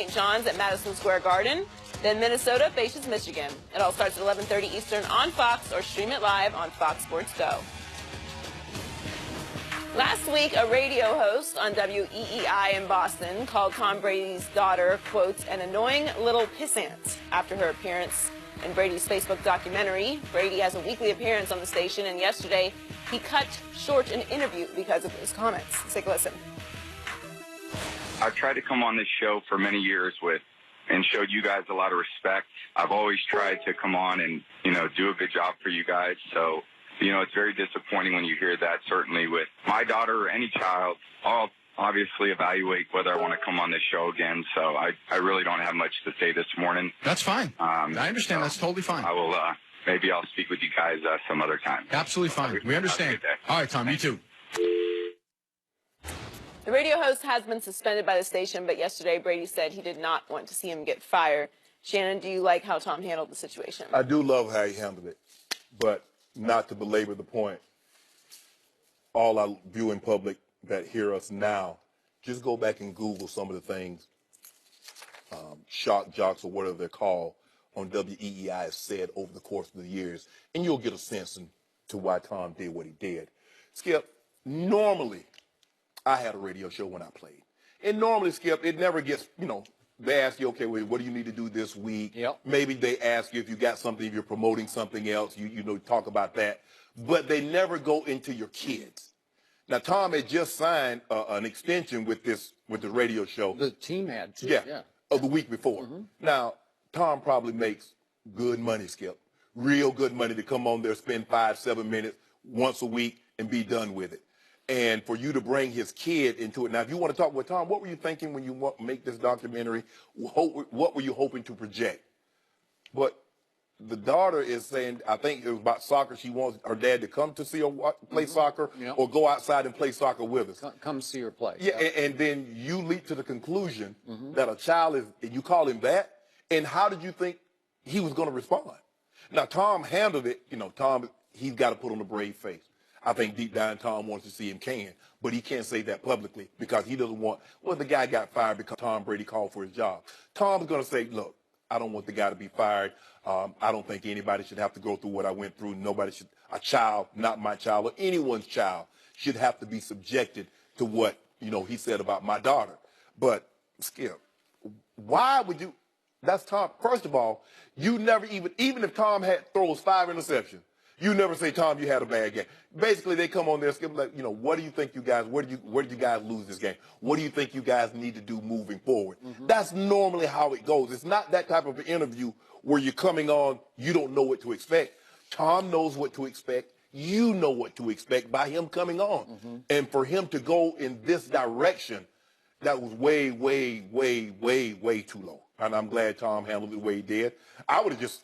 St. John's at Madison Square Garden. Then Minnesota faces Michigan. It all starts at 11:30 Eastern on Fox or stream it live on Fox Sports Go. Last week, a radio host on WEEI in Boston called Tom Brady's daughter, quote, an annoying little pissant after her appearance in Brady's Facebook documentary. Brady has a weekly appearance on the station, and yesterday he cut short an interview because of those comments. Let's take a listen. I've tried to come on this show for many years and showed you guys a lot of respect. I've always tried to come on and, do a good job for you guys. So, it's very disappointing when you hear that. Certainly with my daughter or any child, I'll obviously evaluate whether I want to come on this show again. So I really don't have much to say this morning. That's fine. I understand. That's totally fine. I will, maybe I'll speak with you guys some other time. Absolutely fine. We understand. All right, Tom, you too. The radio host has been suspended by the station, but yesterday Brady said he did not want to see him get fired. Shannon, do you like how Tom handled the situation? I do love how he handled it, but not to belabor the point. All our viewing public that hear us now, just go back and Google some of the things, shock jocks or whatever they're called, on WEEI has said over the course of the years, and you'll get a sense to why Tom did what he did. Skip, normally, I had a radio show when I played. And normally, Skip, it never gets, they ask you, okay, well, what do you need to do this week? Yep. Maybe they ask you if you got something, if you're promoting something else, you talk about that. But they never go into your kids. Now, Tom had just signed an extension with the radio show. The team had, too. Yeah. Of the week before. Mm-hmm. Now, Tom probably makes good money, Skip. Real good money to come on there, spend 5-7 minutes once a week and be done with it. And for you to bring his kid into it. Now, if you want to talk with Tom, what were you thinking when you make this documentary? What were you hoping to project? But the daughter is saying, I think it was about soccer. She wants her dad to come to see her play soccer or go outside and play soccer with us. Come see her play. Yeah, and then you leap to the conclusion that a child is, and you call him that. And how did you think he was going to respond? Now, Tom handled it. Tom, he's got to put on a brave face. I think deep down Tom wants to see him but he can't say that publicly because he doesn't want, the guy got fired because Tom Brady called for his job. Tom's going to say, look, I don't want the guy to be fired. I don't think anybody should have to go through what I went through. Nobody should, a child, not my child, or anyone's child should have to be subjected to what, he said about my daughter. But, Skip, why would you, that's Tom. First of all, you never even if Tom throws 5 interceptions, you never say, Tom, you had a bad game. Basically, they come on there, Skip, like, what do you think you guys, where did you guys lose this game? What do you think you guys need to do moving forward? That's normally how it goes. It's not that type of an interview where you're coming on, you don't know what to expect. Tom knows what to expect. You know what to expect by him coming on. And for him to go in this direction, that was way, way, way, way, way too low. And I'm glad Tom handled it the way he did. I'd have just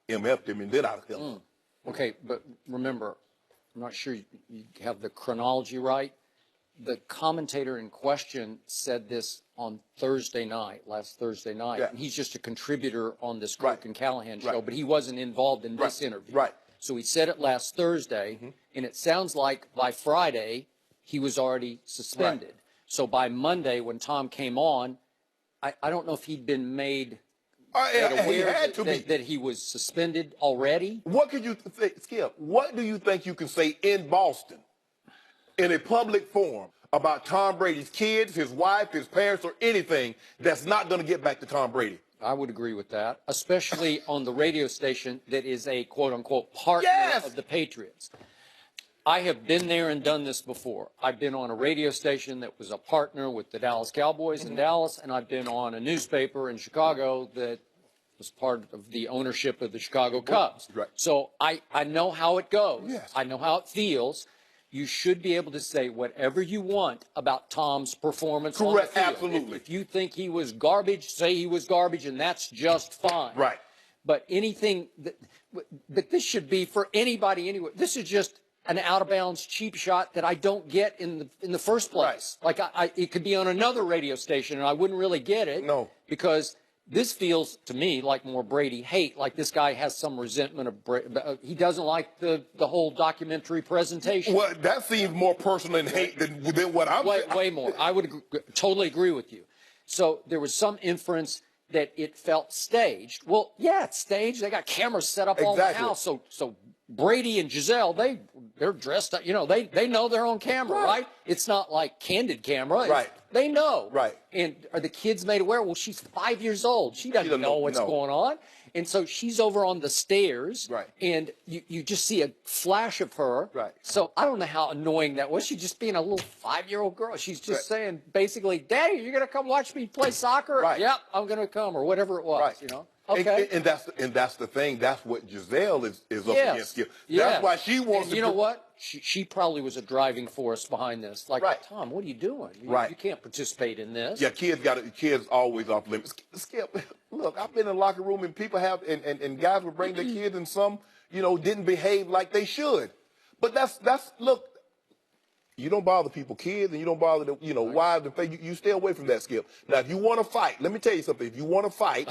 MF'd him and then I'd have killed him. Okay, but remember, I'm not sure you have the chronology right. The commentator in question said this on last Thursday night. Yeah. And he's just a contributor on this Kirk and Callahan show, but he wasn't involved in this interview. Right. So he said it last Thursday, and it sounds like by Friday he was already suspended. Right. So by Monday when Tom came on, I don't know if he'd been made aware that he was suspended already. What could you say, Skip? What do you think you can say in Boston, in a public forum, about Tom Brady's kids, his wife, his parents, or anything that's not going to get back to Tom Brady? I would agree with that, especially on the radio station that is a quote-unquote partner of the Patriots. I have been there and done this before. I've been on a radio station that was a partner with the Dallas Cowboys in Dallas, and I've been on a newspaper in Chicago that was part of the ownership of the Chicago Cubs. Right. So I know how it goes. Yes. I know how it feels. You should be able to say whatever you want about Tom's performance on the field. Absolutely. If you think he was garbage, say he was garbage, and that's just fine. Right. But anything but this should be for anybody anywhere. This is just an out-of-bounds cheap shot that I don't get in the first place. Right. Like it could be on another radio station, and I wouldn't really get it. No. Because this feels to me like more Brady hate, like this guy has some resentment of Brady. He doesn't like the whole documentary presentation. Well, that seems more personal and hate than what I'm saying. Way more. I would totally agree with you. So there was some inference that it felt staged. Well, yeah, it's staged. They got cameras set up all over the house. So Brady and Giselle, they're dressed up. You know, they know they're on camera, right? It's not like candid camera. Right. They know. Right. And are the kids made aware? Well, she's 5 years old. She doesn't know what's going on. And so she's over on the stairs. Right. And you just see a flash of her. Right. So I don't know how annoying that was. She's just being a little 5-year-old girl. She's just saying, basically, Daddy, you're going to come watch me play soccer? Right. Yep, I'm going to come, or whatever it was, you know? Okay. And that's the thing. That's what Giselle is up against. That's why she wants to. You know what? She probably was a driving force behind this. Like, Tom, what are you doing? You can't participate in this. Yeah, kids always off limits. Skip, look, I've been in the locker room and people have, and guys would bring their kids and some, didn't behave like they should. But that's look, you don't bother people, kids, and you don't bother the, wives and family. You stay away from that, Skip. Now, if you want to fight, let me tell you something. If you want to fight,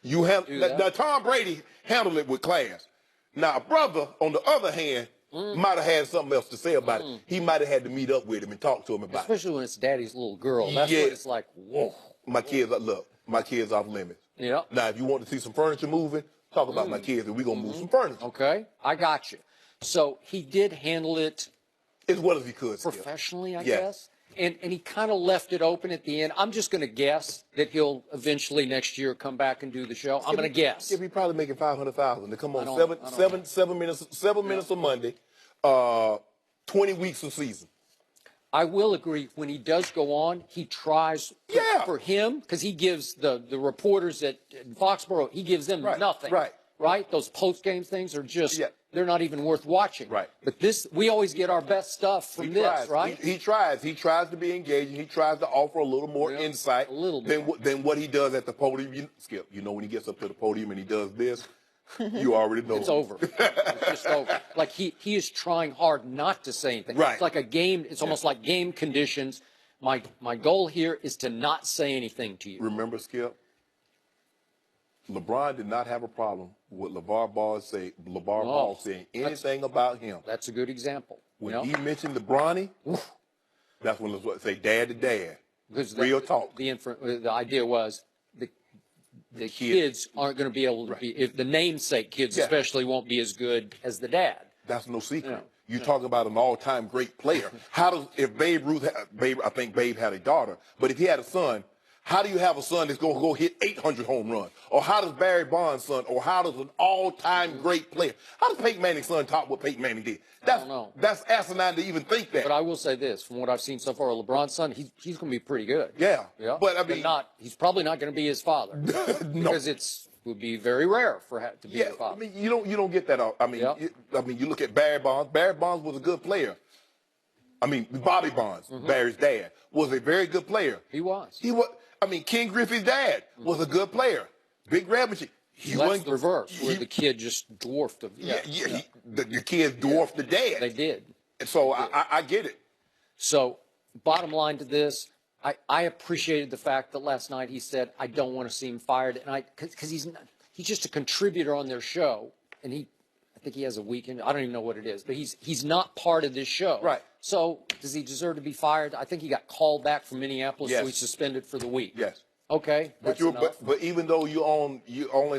you have, now Tom Brady handled it with class. Now, a brother, on the other hand, might have had something else to say about it. He might have had to meet up with him and talk to him about it. Especially when it's daddy's little girl. That's what it's like, whoa. My kids off limits. Yeah. Now, if you want to see some furniture moving, talk about my kids, and we're going to move some furniture. Okay, I got you. So he did handle it as well as he could. Professionally, I guess. And he kind of left it open at the end. I'm just going to guess that he'll eventually next year come back and do the show. I'm going to guess. He'll be probably making $500,000 to come on 7 minutes a Monday, 20 weeks a season. I will agree. When he does go on, he tries for him, because he gives the reporters at Foxborough, he gives them nothing. Right? Those post-game things are just, they're not even worth watching. Right. But this, we always get our best stuff from this, right? He tries. He tries to be engaging. He tries to offer a little more insight than what he does at the podium. Skip, when he gets up to the podium and he does this, you already know. It's over. It's just over. Like he is trying hard not to say anything. Right. It's like a game. It's almost like game conditions. My goal here is to not say anything to you. Remember, Skip? LeBron did not have a problem with LeVar Ball saying anything about him. That's a good example. When he mentioned the Bronny, that's when LeVar say dad to dad. Because real talk. The idea was the kids aren't going to be able to be, if the namesake kids especially won't be as good as the dad. That's no secret. You talk about an all-time great player. If Babe Ruth, I think Babe had a daughter, but if he had a son, how do you have a son that's going to go hit 800 home runs? Or how does Barry Bonds' son, or how does an all-time great player, how does Peyton Manning's son top what Peyton Manning did? I don't know. That's asinine to even think that. But I will say this, from what I've seen so far, LeBron's son, he's going to be pretty good. Yeah. But I mean, he's probably not going to be his father. Because it would be very rare to be his father. I mean, you don't get that out. I mean, you look at Barry Bonds. Barry Bonds was a good player. I mean, Bobby Bonds, Barry's dad, was a very good player. He was. I mean, Ken Griffey's dad was a good player. Big Red Machine. That's the reverse, where the kid just dwarfed him. The kid dwarfed the dad. They did. And so I get it. So, bottom line to this, I appreciated the fact that last night he said, I don't want to see him fired, and because he's just a contributor on their show, and I think he has a weekend. I don't even know what it is, but he's not part of this show. Right. So does he deserve to be fired? I think he got called back from Minneapolis, so he's suspended for the week. Yes. Okay. But even though you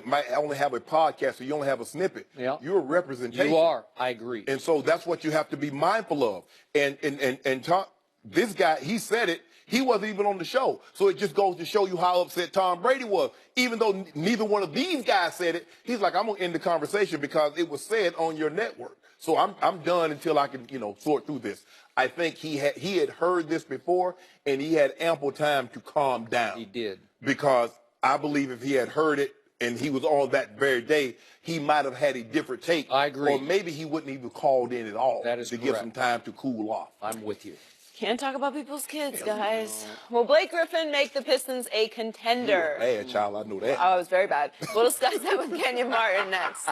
might only have a podcast, or you only have a snippet, you're a representation. You are. I agree. And so that's what you have to be mindful of. And Tom, this guy, he said it. He wasn't even on the show. So it just goes to show you how upset Tom Brady was. Even though neither one of these guys said it, he's like, I'm going to end the conversation because it was said on your network. So I'm done until I can, sort through this. I think he had heard this before, and he had ample time to calm down. He did. Because I believe if he had heard it and he was on that very day, he might have had a different take. I agree. Or maybe he wouldn't even called in at all. That is correct. Give some time to cool off. I'm with you. Can't talk about people's kids, guys. Will Blake Griffin make the Pistons a contender? You were bad, child. I know that. Oh, I was very bad. We'll discuss that with Kenyon Martin next.